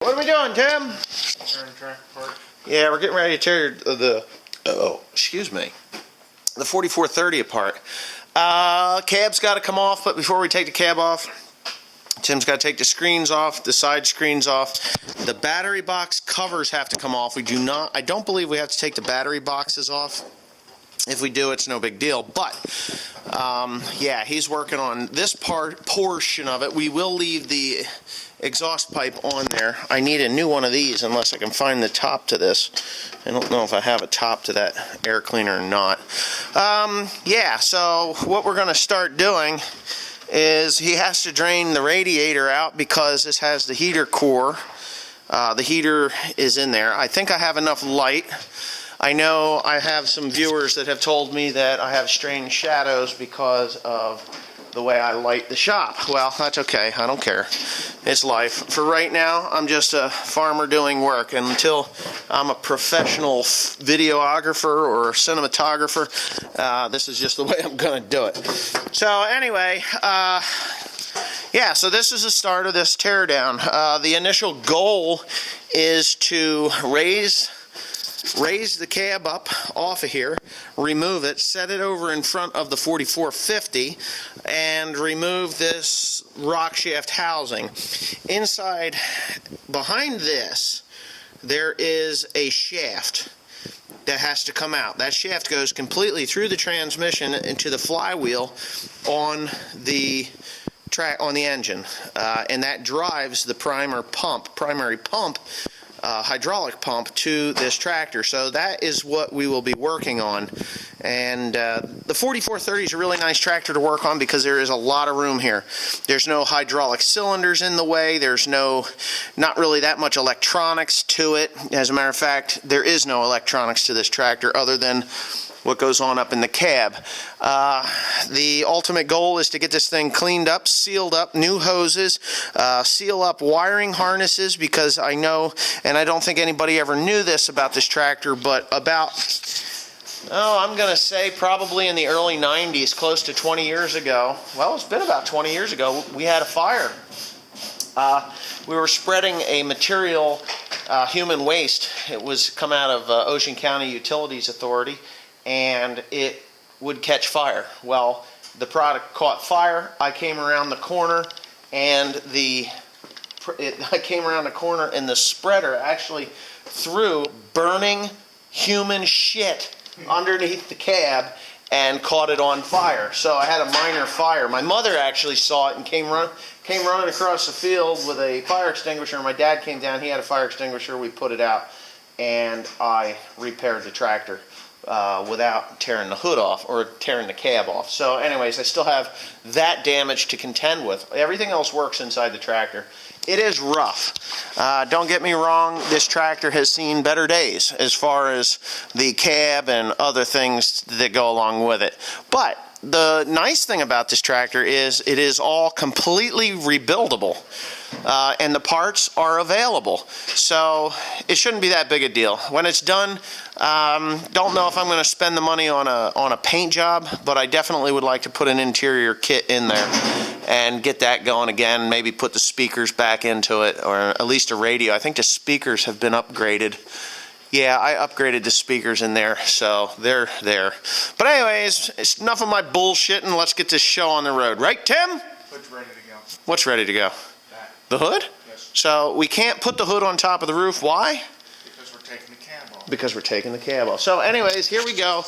What are we doing, Tim? Tearing track apart. Yeah, we're getting ready to tear the 4430 apart. Cab's got to come off, but before we take the cab off, Tim's got to take the screens off, the side screens off. The battery box covers have to come off. I don't believe we have to take the battery boxes off. If we do, it's no big deal. But, yeah, he's working on this portion of it. We will leave the exhaust pipe on there. I need a new one of these unless I can find the top to this. I don't know if I have a top to that air cleaner or not. Yeah, so what we're going to start doing is he has to drain the radiator out because this has the heater core. The heater is in there. I think I have enough light. I know I have some viewers that have told me that I have strange shadows because of the way I light the shop. Well, that's okay. I don't care. It's life. For right now, I'm just a farmer doing work. And until I'm a professional videographer or cinematographer, this is just the way I'm going to do it. So anyway, yeah, so this is the start of this teardown. The initial goal is to raise the cab up off of here, remove it, set it over in front of the 4450, and remove this rock shaft housing. Inside, behind this, there is a shaft that has to come out. That shaft goes completely through the transmission into the flywheel on the engine, and that drives the primary pump, hydraulic pump to this tractor. So that is what we will be working on. And the 4430 is a really nice tractor to work on because there is a lot of room here. There's no hydraulic cylinders in the way. There's not really that much electronics to it. As a matter of fact, there is no electronics to this tractor other than what goes on up in the cab. The ultimate goal is to get this thing cleaned up, sealed up, new hoses, seal up wiring harnesses, because I know, and I don't think anybody ever knew this about this tractor, but about, I'm going to say probably in the early 90s, close to 20 years ago, well, it's been about 20 years ago, we had a fire. We were spreading a material, human waste. It was come out of Ocean County Utilities Authority, and it would catch fire. Well, the product caught fire. I came around the corner, and the spreader actually threw burning human shit underneath the cab and caught it on fire. So I had a minor fire. My mother actually saw it and came running across the field with a fire extinguisher. My dad came down. He had a fire extinguisher. We put it out, and I repaired the tractor without tearing the hood off or tearing the cab off. So anyways, I still have that damage to contend with. Everything else works inside the tractor. It is rough. Don't get me wrong, this tractor has seen better days as far as the cab and other things that go along with it. But the nice thing about this tractor is it is all completely rebuildable. And the parts are available. So it shouldn't be that big a deal. When it's done, don't know if I'm going to spend the money on a paint job, but I definitely would like to put an interior kit in there and get that going again, maybe put the speakers back into it, or at least a radio. I think the speakers have been upgraded. Yeah, I upgraded the speakers in there, so they're there. But anyways, it's enough of my bullshit, and let's get this show on the road. Right, Tim? Hood's ready to go. What's ready to go? That. The hood? Yes. So we can't put the hood on top of the roof. Why? Because we're taking the cab off. Because we're taking the cab off. So anyways, here we go.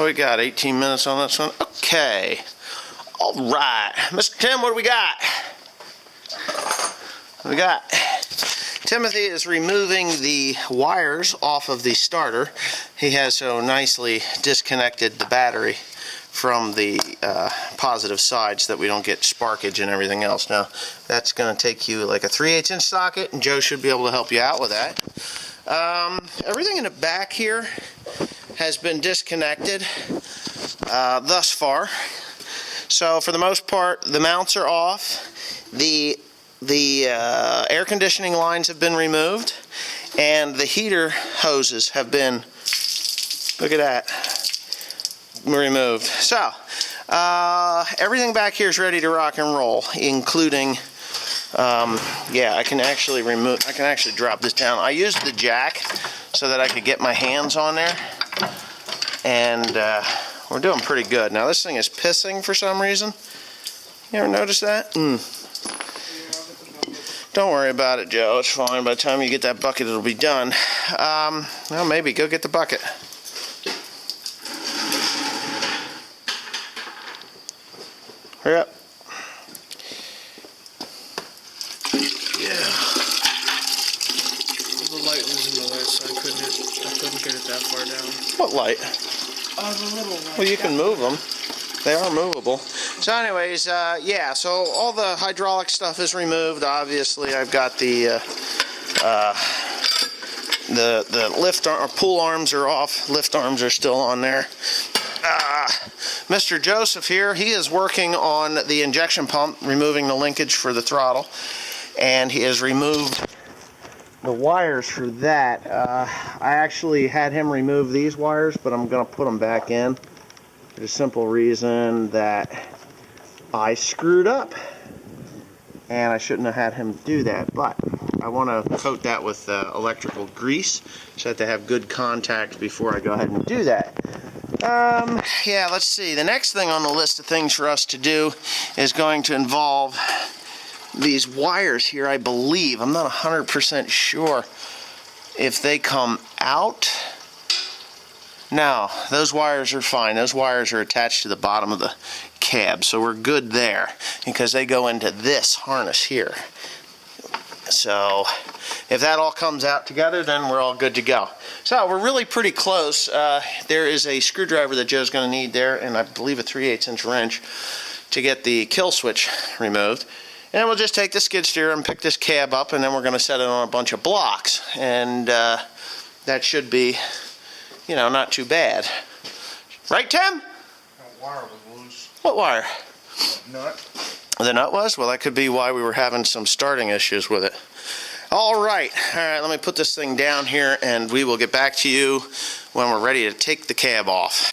we got? 18 minutes on this one? Okay. All right. Mr. Tim, what do we got? What do we got? Timothy is removing the wires off of the starter. He has so nicely disconnected the battery from the positive side so that we don't get sparkage and everything else. Now, that's going to take you like a 3/8 inch socket, and Joe should be able to help you out with that. Everything in the back here has been disconnected thus far. So for the most part, the mounts are off. The air conditioning lines have been removed, and the heater hoses have been, look at that, removed. So everything back here is ready to rock and roll, including yeah, I can actually drop this down. I used the jack so that I could get my hands on there, and we're doing pretty good. Now this thing is pissing for some reason. You ever notice that? Don't worry about it, Joe. It's fine. By the time you get that bucket, it'll be done. Well, maybe. Go get the bucket. Hurry up. Yeah. The light was in the way, so I couldn't get it that far down. What light? The little light. Well, you can move them. They are movable. So anyways, yeah, so all the hydraulic stuff is removed. Obviously, I've got the lift arm, or pull arms are off. Lift arms are still on there. Mr. Joseph here, he is working on the injection pump, removing the linkage for the throttle, and he has removed the wires for that. I actually had him remove these wires, but I'm going to put them back in. For the simple reason that I screwed up, and I shouldn't have had him do that, but I want to coat that with electrical grease so that they have good contact before I go ahead and do that. Yeah, let's see. The next thing on the list of things for us to do is going to involve these wires here, I believe. I'm not 100% sure if they come out. No, those wires are fine. Those wires are attached to the bottom of the cab, so we're good there because they go into this harness here. So if that all comes out together, then we're all good to go. So we're really pretty close. There is a screwdriver that Joe's going to need there, and I believe a 3/8 inch wrench to get the kill switch removed. And we'll just take the skid steer and pick this cab up, and then we're going to set it on a bunch of blocks. And that should be, you know, not too bad. Right, Tim? That wire was loose. What wire? Nut. The nut was? Well, that could be why we were having some starting issues with it. All right, let me put this thing down here, and we will get back to you when we're ready to take the cab off.